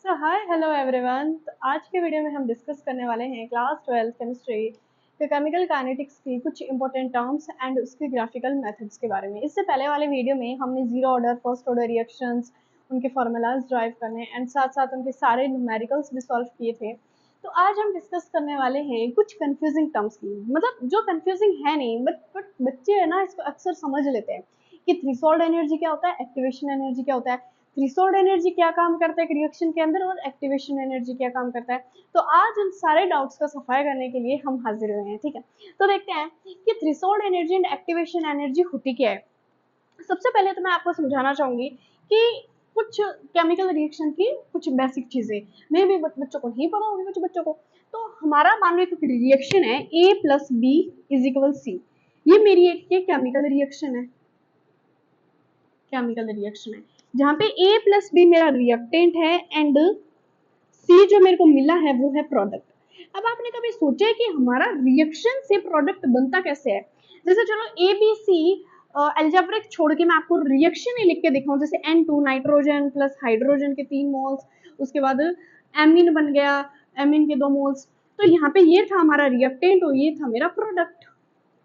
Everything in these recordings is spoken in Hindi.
सो हाय हेलो एवरीवन। तो आज के वीडियो में हम डिस्कस करने वाले हैं क्लास 12 केमिस्ट्री के केमिकल काइनेटिक्स की कुछ इंपॉर्टेंट टर्म्स एंड उसके ग्राफिकल मेथड्स के बारे में। इससे पहले वाले वीडियो में हमने zero order first order reactions, उनके फार्मूलाज ड्राइव करने एंड साथ साथ उनके सारे न्यूमेरिकल्स भी सॉल्व किए थे। तो आज हम डिस्कस करने वाले हैं कुछ कंफ्यूजिंग टर्म्स की, मतलब जो कंफ्यूजिंग है नहीं बट बच्चे है ना इसको अक्सर समझ लेते हैं कि थ्रेशोल्ड एनर्जी क्या होता है, एक्टिवेशन एनर्जी क्या होता है, थ्रेशोल्ड एनर्जी क्या काम करता है एक रिएक्शन के अंदर और एक्टिवेशन एनर्जी क्या काम करता है। तो आज इन सारे डाउट्स का सफाई करने के लिए हम हाजिर हुए हैं। ठीक है, तो देखते हैं कि threshold energy and activation energy होती क्या है। सबसे पहले तो मैं आपको समझाना चाहूंगी कि कुछ केमिकल रिएक्शन की कुछ बेसिक चीजें मैं भी बच्चों को नहीं पता होगी, कुछ बच्चों को। तो हमारा मान लो एक रिएक्शन है A + B = C। ये मेरी एक केमिकल रिएक्शन है, केमिकल रिएक्शन है जहाँ पे A + B मेरा रिएक्टेंट है एंड C जो मेरे को मिला है वो है प्रोडक्ट। अब आपने कभी सोचा है कि हमारा रिएक्शन से प्रोडक्ट बनता कैसे है। जैसे चलो A B C एल्जेब्रिक छोड़ के मैं आपको रिएक्शन ही लिख के दिखाऊं, जैसे N2 नाइट्रोजन प्लस हाइड्रोजन के 3 मोल्स, उसके बाद एमीन बन गया, एमीन के 2 मोल्स। तो यहाँ पे ये था हमारा रिएक्टेंट और ये था मेरा प्रोडक्ट।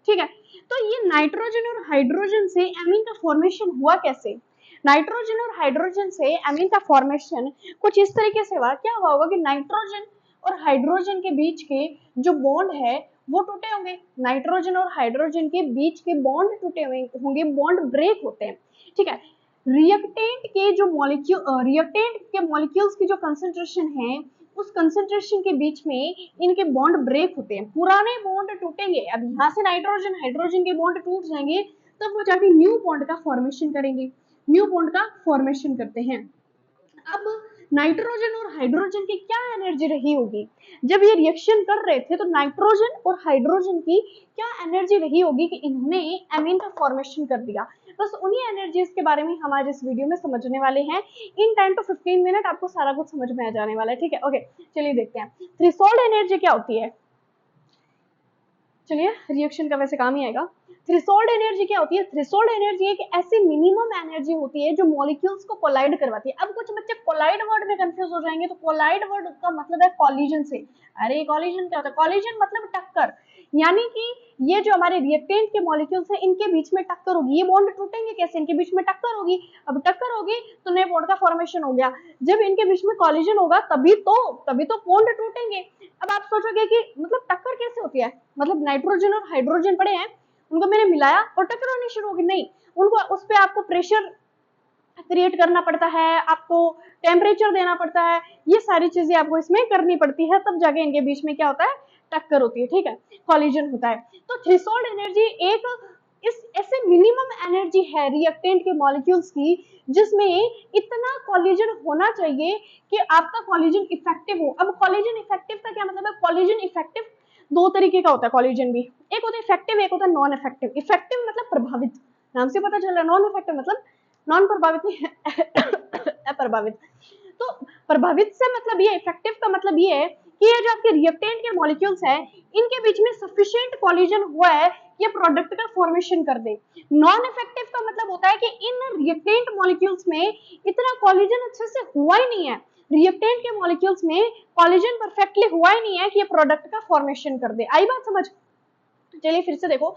ठीक है, तो ये नाइट्रोजन और हाइड्रोजन से एमीन का फॉर्मेशन हुआ कैसे। नाइट्रोजन और हाइड्रोजन से एमीन का फॉर्मेशन कुछ इस तरीके से हुआ। क्या हुआ होगा कि नाइट्रोजन और हाइड्रोजन के बीच के जो बॉन्ड है वो टूटे होंगे। नाइट्रोजन और हाइड्रोजन के बीच के बॉन्ड टूटे हुए होंगे, बॉन्ड ब्रेक होते हैं। ठीक है, रिएक्टेंट के जो मॉलिक्यूल रिएक्टेंट के मॉलिक्यूल्स की जो कंसंट्रेशन है उस कंसंट्रेशन के बीच में इनके बॉन्ड ब्रेक होते हैं, पुराने बॉन्ड टूटेंगे। अब यहाँ से नाइट्रोजन हाइड्रोजन के बॉन्ड टूट जाएंगे तब वो जाके न्यू बॉन्ड का फॉर्मेशन करेंगे, न्यू बॉन्ड का फॉर्मेशन करते हैं। अब नाइट्रोजन और हाइड्रोजन की क्या एनर्जी रही होगी जब ये रिएक्शन कर रहे थे, तो नाइट्रोजन और हाइड्रोजन की क्या एनर्जी रही होगी कि इन्होंने एमीन का फॉर्मेशन कर दिया। बस उन्हीं एनर्जीज के बारे में हम आज इस वीडियो में समझने वाले हैं। इन 10 to 15 मिनट आपको सारा कुछ समझ में आ जाने वाला है। ठीक है, ओके, चलिए देखते हैं थ्रेशोल्ड एनर्जी क्या होती है। चलिए, रिएक्शन का वैसे काम ही आएगा। थ्रेशोल्ड एनर्जी क्या होती है। थ्रेशोल्ड एनर्जी एक ऐसी मिनिमम एनर्जी होती है जो मॉलिक्यूल्स को कोलाइड करवाती है। अब कुछ बच्चे कोलाइड वर्ड में कंफ्यूज हो जाएंगे, तो कोलाइड वर्ड का मतलब है कॉलिजन से। अरे कॉलिजन क्या होता है, कॉलिजन मतलब टक्कर, यानी कि ये जो हमारे रिएक्टेंट के मॉलिक्यूल्स हैं इनके बीच में टक्कर होगी। ये बॉन्ड टूटेंगे कैसे, इनके बीच में टक्कर होगी। अब टक्कर होगी तो नए बॉन्ड का फॉर्मेशन हो गया। जब इनके बीच में कॉलिजन होगा तभी तो बॉन्ड टूटेंगे। अब आप सोचोगे कि मतलब टक्कर कैसे होती है, मतलब नाइट्रोजन और हाइड्रोजन पड़े हैं उनको मैंने मिलाया और टक्कर होनी शुरू होगी। नहीं, उनको उस पर आपको प्रेशर क्रिएट करना पड़ता है, आपको टेम्परेचर देना पड़ता है, ये सारी चीजें आपको इसमें करनी पड़ती है, तब जाके इनके बीच में क्या होता है, टक्कर होती है। ठीक है, कॉलिजन होता है। तो थ्रेशोल्ड एनर्जी एक इस ऐसे मिनिमम एनर्जी है रिएक्टेंट के मॉलिक्यूल्स की जिसमें इतना कॉलिजन होना चाहिए कि आपका कॉलिजन इफेक्टिव हो। अब कॉलिजन इफेक्टिव का क्या मतलब है, कॉलिजन इफेक्टिव दो तरीके का होता है कॉलिजन भी, एक होता है इफेक्टिव, एक होता है नॉन इफेक्टिव। इफेक्टिव मतलब प्रभावित, नाम से पता चल रहा है। नॉन इफेक्टिव मतलब नॉन प्रभावित नहीं अप्रभावित। तो प्रभावित से मतलब ये, इफेक्टिव का मतलब ये है कि ये जो आपके रिएक्टेंट के मॉलिक्यूल्स हैं इनके बीच में सफिशिएंट कॉलिजन हुआ है ये प्रोडक्ट का फॉर्मेशन कर दे। नॉन इफेक्टिव का मतलब होता है कि इन रिएक्टेंट मॉलिक्यूल्स में इतना कॉलिजन अच्छे से हुआ ही नहीं है, रिएक्टेंट के मॉलिक्यूल्स में कॉलिजन परफेक्टली हुआ ही नहीं है कि ये प्रोडक्ट का फॉर्मेशन कर दे। आई बात समझ। चलिए फिर से देखो,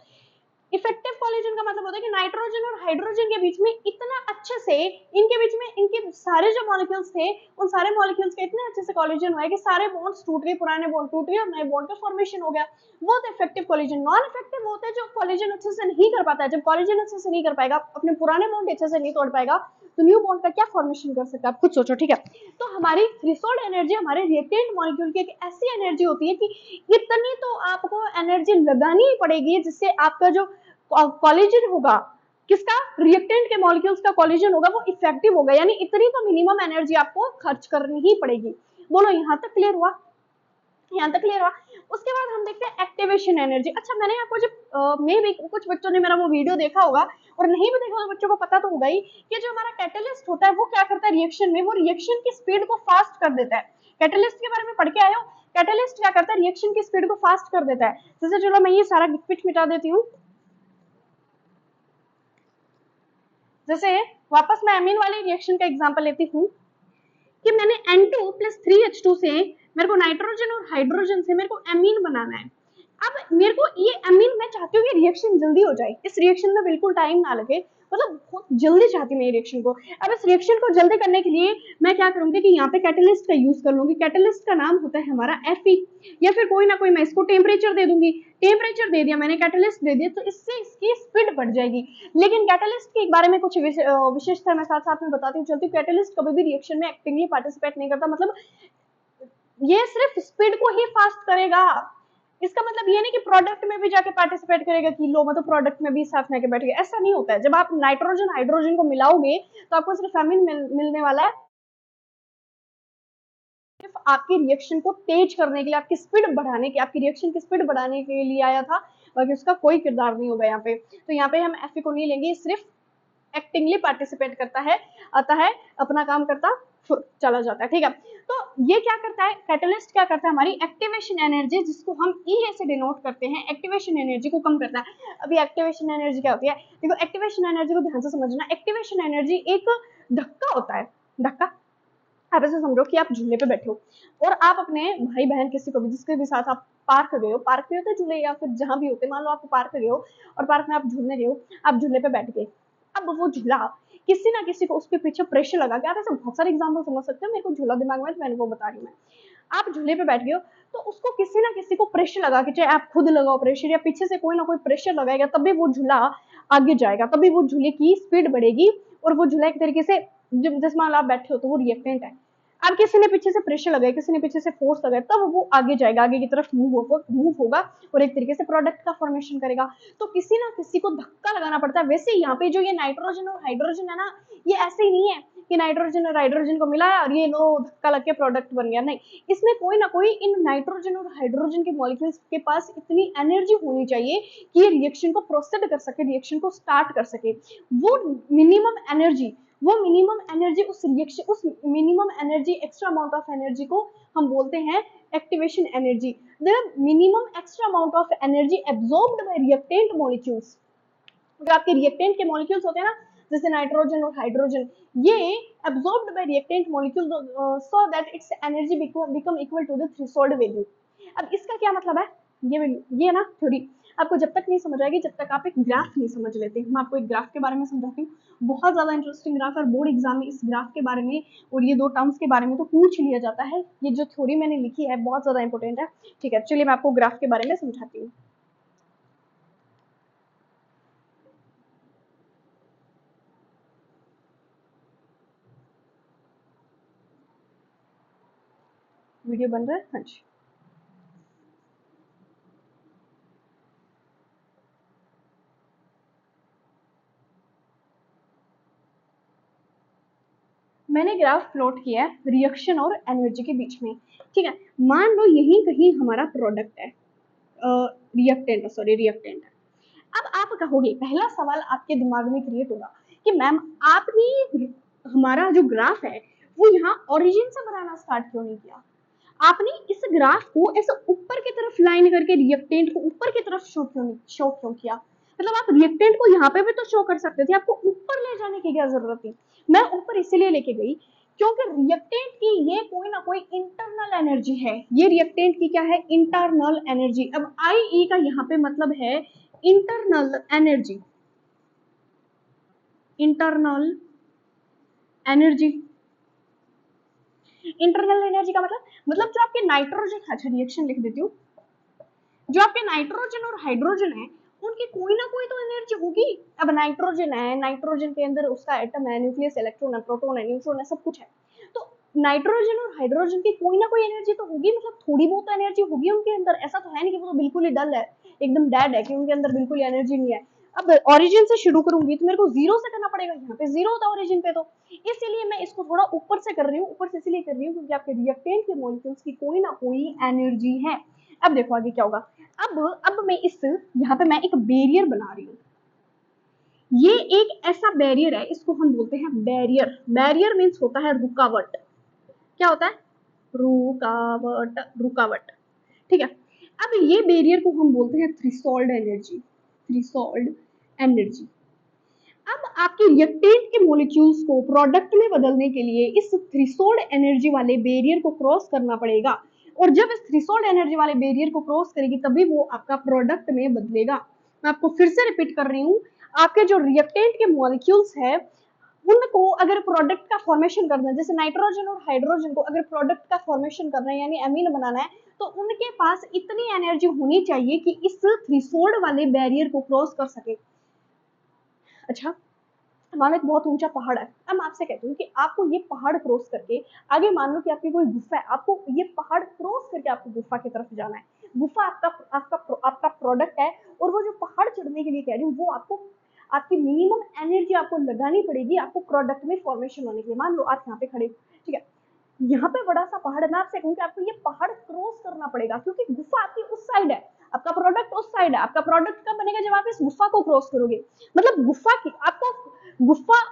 इफेक्टिव कॉलिजन का मतलब होता है कि नाइट्रोजन और हाइड्रोजन के बीच में इतना अच्छे से, इनके बीच में इनके सारे जो मॉलिक्यूल्स थे उन सारे मॉलिक्यूल्स के इतने अच्छे से कॉलिजन हुआ है कि सारे बॉन्ड्स टूट गए, पुराने बॉन्ड टूट गए और नए बॉन्ड का फॉर्मेशन हो गया। वो तो इफेक्टिव कॉलिजन। नॉन इफेक्टिव होता है जो कॉलिजन अच्छे से नहीं कर पाता है। जब कॉलिजन अच्छे से नहीं कर पाएगा, अपने पुराने बॉन्ड अच्छे से नहीं तोड़ पाएगा, तो न्यू बॉन्ड का क्या फॉर्मेशन कर सकता है, आप खुद सोचो। ठीक है, तो हमारी थ्रेशोल्ड एनर्जी हमारे रिएक्टेंट मॉलिक्यूल की एक ऐसी एनर्जी होती है कि इतनी तो आपको एनर्जी लगानी ही पड़ेगी जिससे आपका जो कॉलिजन होगा, किसका, रिएक्टेंट के मॉलिक्यूल्स का कॉलिजन होगा, वो इफेक्टिव होगा। यानी इतनी तो मिनिमम एनर्जी आपको खर्च करनी ही पड़ेगी। बोलो यहाँ तक क्लियर हुआ, यहाँ तक क्लियर हुआ। उसके बाद हम देखते हैं एक्टिवेशन एनर्जी। अच्छा, मैंने आपको जब मे भी कुछ बच्चों ने मेरा वो वीडियो देखा होगा और नहीं भी देखा तो बच्चों को पता तो होगा ही कि जो हमारा कैटलिस्ट होता है वो क्या करता है रिएक्शन में, वो रिएक्शन की स्पीड को फास्ट कर देता है। कैटलिस्ट के बारे में पढ़ के आए हो, कैटलिस्ट क्या करता है, रिएक्शन की स्पीड को फास्ट कर देता है। जैसे चलो मैं ये सारा लिक्विड मिटा देती हूँ। जैसे वापस मैं एमीन वाली रिएक्शन का एग्जांपल लेती हूँ। कि मैंने N2 प्लस 3H2 से मेरे को नाइट्रोजन और हाइड्रोजन से मेरे को एमीन बनाना है। अब मेरे को ये एमीन, मैं चाहती हूँ कि रिएक्शन जल्दी हो जाए, इस रिएक्शन में बिल्कुल टाइम ना लगे, मतलब बहुत जल्दी चाहती हूँ मैं रिएक्शन को। अब इस रिएक्शन को जल्दी करने के लिए मैं क्या करूंगी कि यहाँ पे कैटलिस्ट का यूज कर लूंगी। कैटलिस्ट का नाम होता है हमारा Fe, या फिर कोई ना कोई मैं इसको टेम्परेचर दे दूंगी। टेम्परेचर दे दिया मैंने, कैटलिस्ट दे दिया, तो इससे इसकी स्पीड बढ़ जाएगी। लेकिन कैटलिस्ट के बारे में कुछ विशेषता मैं साथ साथ में बताती हूँ चलती हूँ। कैटलिस्ट कभी भी रिएक्शन में एक्टिवली पार्टिसिपेट नहीं करता, मतलब ये सिर्फ स्पीड को ही फास्ट करेगा। इसका मतलब ये नहीं कि प्रोडक्ट में भी जाके पार्टिसिपेट करेगा कि लो मतलब प्रोडक्ट में भी साथ में बैठ गया, ऐसा नहीं होता है। जब आप नाइट्रोजन हाइड्रोजन को मिलाओगे तो आपको सिर्फ एमीन मिलने वाला है, सिर्फ आपकी रिएक्शन को तेज करने के लिए, आपकी स्पीड बढ़ाने के, आपकी रिएक्शन की स्पीड बढ़ाने के लिए आया था, बाकी उसका कोई किरदार नहीं होगा यहाँ पे। तो यहाँ पे हम Fe को नहीं लेंगे, सिर्फ एक्टिवली पार्टिसिपेट करता है, आता है, अपना काम करता चला जाता है, ठीक है। तो ये क्या करता है, कैटलिस्ट क्या करता है, हमारी एक्टिवेशन एनर्जी जिसको हम E से डिनोट करते हैं, एक्टिवेशन एनर्जी को कम करता है। अभी एक्टिवेशन एनर्जी क्या होती है, देखो एक्टिवेशन एनर्जी को ध्यान से समझना। एक्टिवेशन एनर्जी एक धक्का होता है, धक्का। आप ऐसे समझो कि आप झूले पे बैठे हो और आप अपने भाई बहन किसी को भी, जिसके भी साथ आप पार्क गए हो, पार्क में होते झूले या फिर जहां भी होते, मान लो आप पार्क गए हो और पार्क में आप झूलने गए हो, आप झूले पे बैठ गए। अब वो झूला किसी ना किसी को उसके पीछे प्रेशर लगा के, आप ऐसे बहुत सारे एग्जाम्पल समझ सकते हो, मेरे को झूला दिमाग में मैंने वो बता रही हूँ मैं। आप झूले पे बैठ गए हो तो उसको किसी ना किसी को प्रेशर लगा के, चाहे आप खुद लगाओ प्रेशर या पीछे से कोई ना कोई प्रेशर लगाएगा, तभी वो झूला आगे जाएगा, तभी वो झूले की स्पीड बढ़ेगी और वो झूला एक तरीके से, जिस मान लो आप बैठे हो तो वो रिएक्टेंट है, अब किसी ने पीछे से प्रेशर लगाया, किसी ने पीछे से फोर्स लगाया, तब वो आगे जाएगा, आगे की तरफ मूव होगा और एक तरीके से प्रोडक्ट का फॉर्मेशन करेगा। तो किसी ना किसी को धक्का लगाना पड़ता है। वैसे यहाँ पे जो ये नाइट्रोजन और हाइड्रोजन है ना, ये ऐसे ही नहीं है कि नाइट्रोजन और हाइड्रोजन को मिलाया और ये लो धक्का लग के प्रोडक्ट बन गया, नहीं। इसमें कोई ना कोई इन नाइट्रोजन और हाइड्रोजन के मॉलिक्यूल्स के पास इतनी एनर्जी होनी चाहिए कि ये रिएक्शन को प्रोसीड कर सके, रिएक्शन को स्टार्ट कर सके। वो मिनिमम एनर्जी, उस रिएक्शन, उस minimum energy, extra amount of energy को हम बोलते हैं activation energy. The minimum extra amount of energy absorbed by reactant molecules. जो आपके रिएक्टेंट के मॉलिक्यूल्स होते हैं ना, जैसे नाइट्रोजन और हाइड्रोजन, ये absorbed by reactant molecules so that its energy become equal to the threshold value. अब इसका क्या मतलब है, ये ना थ्योरी आपको जब तक नहीं समझ आएगी जब तक आप एक ग्राफ नहीं समझ लेते। मैं आपको एक ग्राफ के बारे में समझाती हूँ, बहुत ज्यादा इंटरेस्टिंग ग्राफ है, और बोर्ड एग्जाम में इस ग्राफ के बारे में और ये दो टर्म्स के बारे में तो पूछ लिया जाता है। ये जो थ्योरी मैंने लिखी है बहुत ज्यादा इंपॉर्टेंट है, ठीक है। चलिए मैं आपको ग्राफ के बारे में समझाती हूँ। वीडियो बन रहा है, हाँ जी। मैंने ग्राफ प्लॉट किया है रिएक्शन और एनर्जी के बीच में, ठीक है। मान लो यही कहीं हमारा प्रोडक्ट है, रिएक्टेंट है। अब आप कहोगे, पहला सवाल आपके दिमाग में क्रिएट होगा कि मैम आपने हमारा जो ग्राफ है वो यहाँ ओरिजिन से बनाना स्टार्ट क्यों नहीं किया, आपने इस ग्राफ को ऐसे ऊपर की तरफ लाइन करके रिएक्टेंट को ऊपर की तरफ शो क्यों किया। मतलब आप रिएक्टेंट को यहाँ पे भी तो शो कर सकते थे, आपको ऊपर ले जाने की क्या जरूरत थी। मैं ऊपर इसीलिए लेके गई क्योंकि रिएक्टेंट की ये कोई ना कोई इंटरनल एनर्जी है, ये रिएक्टेंट की क्या है, इंटरनल एनर्जी। अब आई ई का यहाँ पे मतलब है internal energy, internal energy. Internal energy का मतलब जो आपके नाइट्रोजन, अच्छा रिएक्शन लिख देती हूँ, जो आपके नाइट्रोजन और हाइड्रोजन है उनकी कोई ना कोई तो एनर्जी होगी। अब नाइट्रोजन है, नाइट्रोजन के अंदर उसका एटम है, न्यूक्लियस, इलेक्ट्रॉन है, प्रोटॉन है, न्यूट्रॉन है, सब कुछ है। तो नाइट्रोजन और हाइड्रोजन की कोई ना कोई एनर्जी तो होगी, मतलब थोड़ी बहुत एनर्जी होगी उनके अंदर। ऐसा तो है नहीं कि वो तो बिल्कुल ही डल है, एकदम डेड है, कि उनके अंदर बिल्कुल एनर्जी नहीं है। अब ओरिजिन से शुरू करूंगी तो मेरे को जीरो से करना पड़ेगा, यहाँ पे जीरो होता है ओरिजिन पे, तो इसलिए मैं इसको थोड़ा ऊपर से कर रही हूँ। ऊपर से इसलिए कर रही हूँ क्योंकि आपके रिएक्टेंट के मॉलिक्यूल्स की कोई ना कोई एनर्जी है। अब देखो आगे क्या होगा। अब मैं इस यहाँ पे मैं एक बैरियर बना रही हूँ, ये एक ऐसा बैरियर है, इसको हम बोलते हैं बैरियर। बैरियर मीन्स होता है रुकावट। क्या होता है, रुकावट, रुकावट, ठीक है। अब ये बैरियर को हम बोलते हैं थ्रेशोल्ड एनर्जी, थ्रेशोल्ड एनर्जी। अब आपके रिएक्टेंट के मॉलिक्यूल्स को प्रोडक्ट में बदलने के लिए इस थ्रेशोल्ड एनर्जी वाले बैरियर को क्रॉस करना पड़ेगा, और जब इस थ्रेशोल्ड एनर्जी वाले बैरियर को क्रॉस करेगी तभी वो आपका प्रोडक्ट में बदलेगा। मैं आपको फिर से रिपीट कर रही हूँ, आपके जो रिएक्टेंट के मॉलिक्यूल्स है उनको अगर प्रोडक्ट का फॉर्मेशन करना है, जैसे नाइट्रोजन और हाइड्रोजन को अगर प्रोडक्ट का फॉर्मेशन करना है यानी एमीन बनाना है, तो उनके पास इतनी एनर्जी होनी चाहिए कि इस थ्रेशोल्ड वाले बैरियर को क्रॉस कर सके। अच्छा, मान लो एक बहुत ऊंचा पहाड़ है, अब मैं आपसे कहती हूँ कि आपको ये पहाड़ क्रॉस करके आगे मान लो कि आपकी कोई गुफा है, आपको ये पहाड़ क्रॉस करके आपको गुफा की तरफ जाना है। गुफा आपका प्रोडक्ट है, और वो जो पहाड़ चढ़ने के लिए कह रही हूँ वो आपको आपकी मिनिमम एनर्जी आपको लगानी पड़ेगी आपको प्रोडक्ट में फॉर्मेशन होने के लिए। मान लो आप यहाँ पे खड़े, ठीक है, यहाँ पे बड़ा सा पहाड़ है, मैं आपसे कहूँ कि आपको ये पहाड़ क्रॉस करना पड़ेगा क्योंकि गुफा आपकी उस साइड है, आपका प्रोडक्ट उस साइड है। आपका प्रोडक्ट कब बनेगा, जब आप इस गुफा को क्रॉस करोगे। मतलब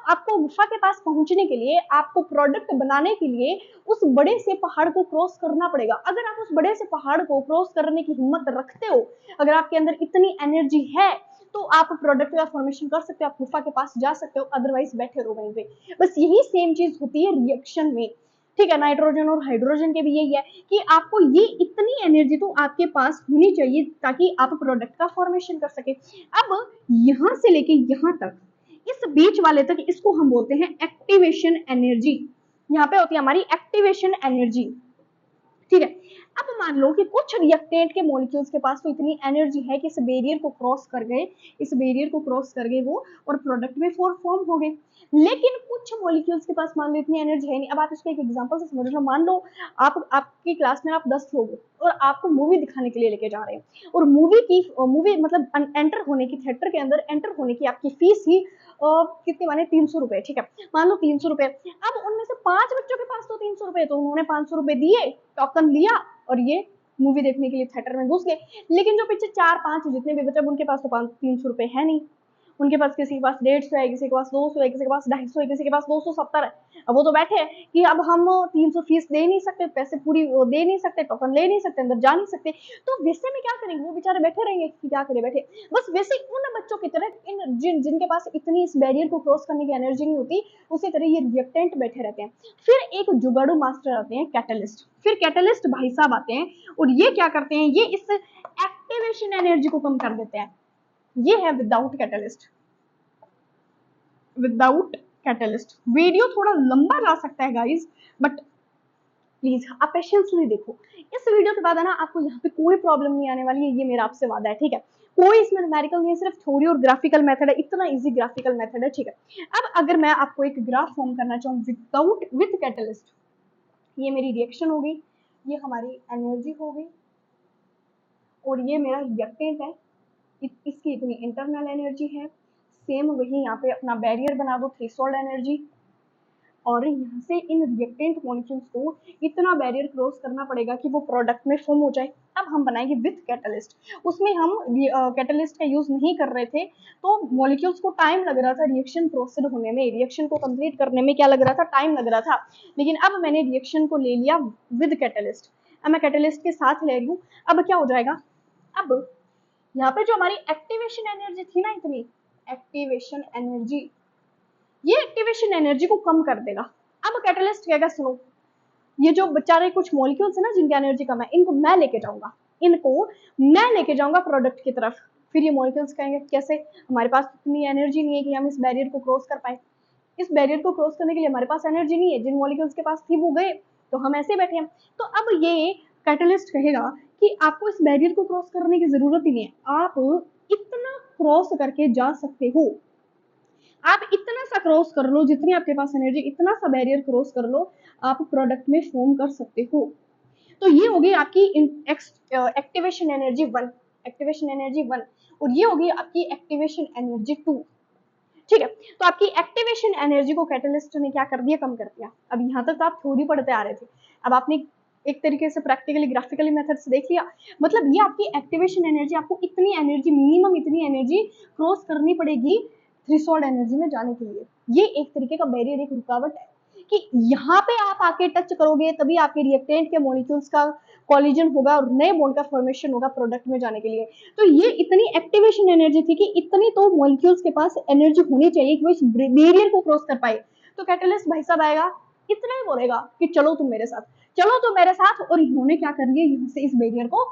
आपको गुफा के पास पहुंचने के लिए, आपको प्रोडक्ट बनाने के लिए उस बड़े से पहाड़ को क्रॉस करना पड़ेगा। अगर आप उस बड़े से पहाड़ को क्रॉस करने की हिम्मत रखते हो, अगर आपके अंदर इतनी एनर्जी है, तो आप प्रोडक्ट का फॉर्मेशन कर सकते हो, आप गुफा के पास जा सकते हो, अदरवाइज बैठे रहो वहीं पे। बस यही सेम चीज होती है रिएक्शन में, ठीक है। नाइट्रोजन और हाइड्रोजन के भी यही है कि आपको ये इतनी एनर्जी तो आपके पास होनी चाहिए ताकि आप प्रोडक्ट का फॉर्मेशन कर सके। अब यहां से लेके यहां तक, इस बीच वाले तक, इसको हम बोलते हैं एक्टिवेशन एनर्जी। यहाँ पे होती है हमारी एक्टिवेशन एनर्जी, ठीक है। अब मान लो कि कुछ रिएक्टेंट के मॉलिक्यूल्स के पास तो इतनी एनर्जी है कि इस बैरियर को क्रॉस कर गए, वो, और प्रोडक्ट में फॉर्म हो गए। लेकिन कुछ मॉलिक्यूल्स के पास मान लो इतनी एनर्जी है नहीं। अब आप इसको एक एग्जांपल से समझ लो, मान लो आपकी क्लास में आप 10 लोग हो और आपको मूवी दिखाने के लिए लेके जा रहे हैं, और मूवी मतलब एंटर होने की, थिएटर के अंदर एंटर होने की आपकी फीस ही कितनी माने 300 रुपए, ठीक है, मान लो 300 रुपए। अब उनमें से 5 बच्चों के पास तो 300 रुपए, तो उन्होंने 500 रुपए दिए, टोकन लिया, और ये मूवी देखने के लिए थिएटर में घुस गए। लेकिन जो पीछे 4-5 जितने भी बच्चे, उनके पास तो 300 रुपए है नहीं, उनके पास, किसी के पास 150 है, किसी के पास 200 है, किसी के पास 250 है, किसी के पास 270 है। अब वो तो बैठे हैं कि अब हम 300 फीस दे नहीं सकते, पैसे पूरी दे नहीं सकते, टोकन ले नहीं सकते, अंदर जा नहीं सकते, तो वैसे में क्या करेंगे, वो बेचारे बैठे रहेंगे कि क्या करे बैठे। बस वैसे उन बच्चों की तरह जिनके पास इतनी इस बैरियर को क्रॉस करने की एनर्जी नहीं होती, उसी तरह ये रिएक्टेंट बैठे रहते हैं। फिर एक जुगाड़ू मास्टर आते हैं, कैटलिस्ट। फिर कैटलिस्ट भाई साहब आते हैं, और ये क्या करते हैं, ये इस एक्टिवेशन एनर्जी को कम कर देते हैं। ये है विदाउट कैटलिस्ट। वीडियो थोड़ा लंबा जा सकता है गाइस, बट प्लीज आप पेशेंसली देखो। इस वीडियो के बाद है ना, आपको यहाँ पे कोई प्रॉब्लम नहीं आने वाली है, ये मेरा आपसे वादा है, ठीक है। कोई इसमें न्यूमेरिकल नहीं है, सिर्फ थ्योरी और ग्राफिकल मेथड है, इतना इजी ग्राफिकल मेथड है, ठीक है। अब अगर मैं आपको एक ग्राफ फॉर्म करना चाहूँ विथ कैटलिस्ट, ये मेरी रिएक्शन हो गई, ये हमारी एनर्जी हो गई, और ये मेरा रिएक्टेंट है, इसकी इतनी इंटरनल एनर्जी है। सेम वही यहाँ पे अपना बैरियर बना दो, थ्रेशोल्ड एनर्जी, और यहाँ से इन रिएक्टेंट मॉलिक्यूल्स को इतना बैरियर क्रॉस करना पड़ेगा कि वो प्रोडक्ट में फॉर्म हो जाए। अब हम बनाएंगे विथ कैटलिस्ट। उसमें हम कैटलिस्ट का यूज नहीं कर रहे थे, तो मॉलिक्यूल्स को टाइम लग रहा था रिएक्शन प्रोसीड होने में, रिएक्शन को कंप्लीट करने में क्या लग रहा था, टाइम लग रहा था। लेकिन अब मैंने रिएक्शन को ले लिया विद कैटलिस्ट, अब मैं कैटलिस्ट के साथ ले रही हूँ। अब क्या हो जाएगा, अब यहाँ पे जो हमारी एक्टिवेशन एनर्जी थी ना, इतनी एक्टिवेशन एनर्जी, ये एक्टिवेशन एनर्जी को कम कर देगा। अब कैटलिस्ट कहेगा सुनो, ये जो बेचारे कुछ मॉलिक्यूल्स है ना जिनकी एनर्जी कम है, इनको मैं लेके जाऊंगा प्रोडक्ट की तरफ। फिर ये मॉलिक्यूल्स कहेंगे कैसे, हमारे पास इतनी एनर्जी नहीं है कि हम इस बैरियर को क्रॉस कर पाए, इस बैरियर को क्रॉस करने के लिए हमारे पास एनर्जी नहीं है, जिन मॉलिक्यूल्स के पास थी वो गए, तो हम ऐसे बैठे हैं। तो अब ये कैटलिस्ट कहेगा कि आपको इस बैरियर को क्रॉस करने की जरूरत ही नहीं है, आप इतना क्रॉस करके जा सकते हो, आप इतना सा क्रॉस कर लो, जितनी आपके पास एनर्जी, इतना सा बैरियर क्रॉस कर लो, आप प्रोडक्ट में फॉर्म कर सकते हो। तो ये हो गई आपकी एक्टिवेशन एनर्जी 1, और ये हो गई आपकी एक्टिवेशन एनर्जी 2, ठीक है। तो आपकी एक्टिवेशन एनर्जी को कैटलिस्ट ने क्या कर दिया, कम कर दिया। अब यहाँ तक तो आप थ्योरी पढ़ते आ रहे थे, अब आपने एक तरीके से प्रैक्टिकली ग्राफिकली मेथड से देख लिया। मतलब ये आपकी एक्टिवेशन एनर्जी, आपको इतनी एनर्जी, मिनिमम इतनी एनर्जी क्रॉस करनी पड़ेगी थ्रेशोल्ड एनर्जी में जाने के लिए। ये एक तरीके का बैरियर, एक रुकावट है कि यहाँ पे आप आके टच करोगे तभी आपके रिएक्टेंट के मॉलिक्यूल्स का कॉलिजन होगा और नए बॉन्ड का फॉर्मेशन होगा प्रोडक्ट में जाने के लिए। तो ये इतनी एक्टिवेशन एनर्जी थी कि इतनी तो मॉलिक्यूल्स के पास एनर्जी होनी चाहिए कि वो इस बैरियर को क्रॉस कर पाए। तो कैटलिस्ट भाई साहब आएगा, इतना ही बोलेगा कि चलो तुम मेरे साथ, चलो तुम मेरे साथ, और इन्होंने क्या कर लिया, यहाँ से इस बैरियर को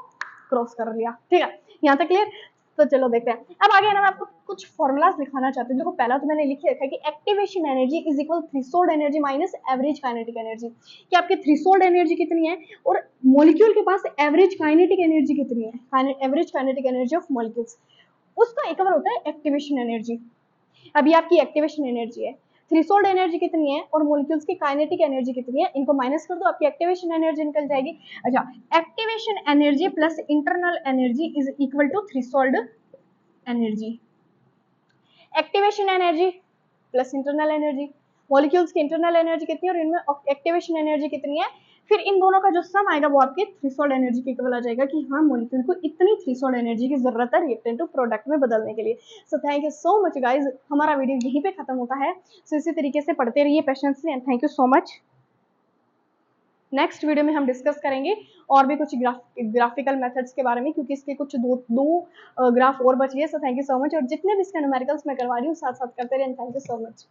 क्रॉस कर लिया। ठीक है, यहाँ तक क्लियर। तो चलो देखते हैं अब आगे ना, मैं आपको कुछ फॉर्मूलाज दिखाना चाहती हूँ। देखो पहला तो मैंने लिख रखा है कि activation energy is equal threshold energy minus average kinetic energy, कि आपकी थ्रेशोल्ड एनर्जी कितनी है और मॉलिक्यूल के पास एवरेज काइनेटिक एनर्जी कितनी है, average kinetic energy of molecules, उसका इक्वल होता है एक्टिवेशन एनर्जी। अभी आपकी एक्टिवेशन एनर्जी है, थ्रेशोल्ड एनर्जी कितनी है और मॉलिक्यूल्स की काइनेटिक एनर्जी कितनी है, इनको माइनस कर दो, आपकी एक्टिवेशन एनर्जी निकल जाएगी। अच्छा, activation energy plus internal energy is equal to threshold energy. Activation energy plus internal energy, molecules की इंटरनल एनर्जी कितनी है और इनमें एक्टिवेशन एनर्जी कितनी है, फिर इन दोनों का जो सम आएगा वो आपके थ्रेशोल्ड एनर्जी के इक्वल आ जाएगा कि हाँ मॉलिक्यूल को इतनी थ्रेशोल्ड एनर्जी की जरूरत है रिएक्टेंट टू प्रोडक्ट में बदलने के लिए। So thank you so much guys, हमारा वीडियो यहीं पे खत्म होता है। सो इसी तरीके से पढ़ते रहिए patiently and thank you so much. Next video में हम डिस्कस करेंगे और भी कुछ ग्राफिकल मेथड्स के बारे में, क्योंकि इसके कुछ दो ग्राफ और बच गए। So thank you so much, और जितने भी इसके न्यूमेरिकल्स मैं करवा रही हूँ साथ साथ करते रहिए। Thank you so much.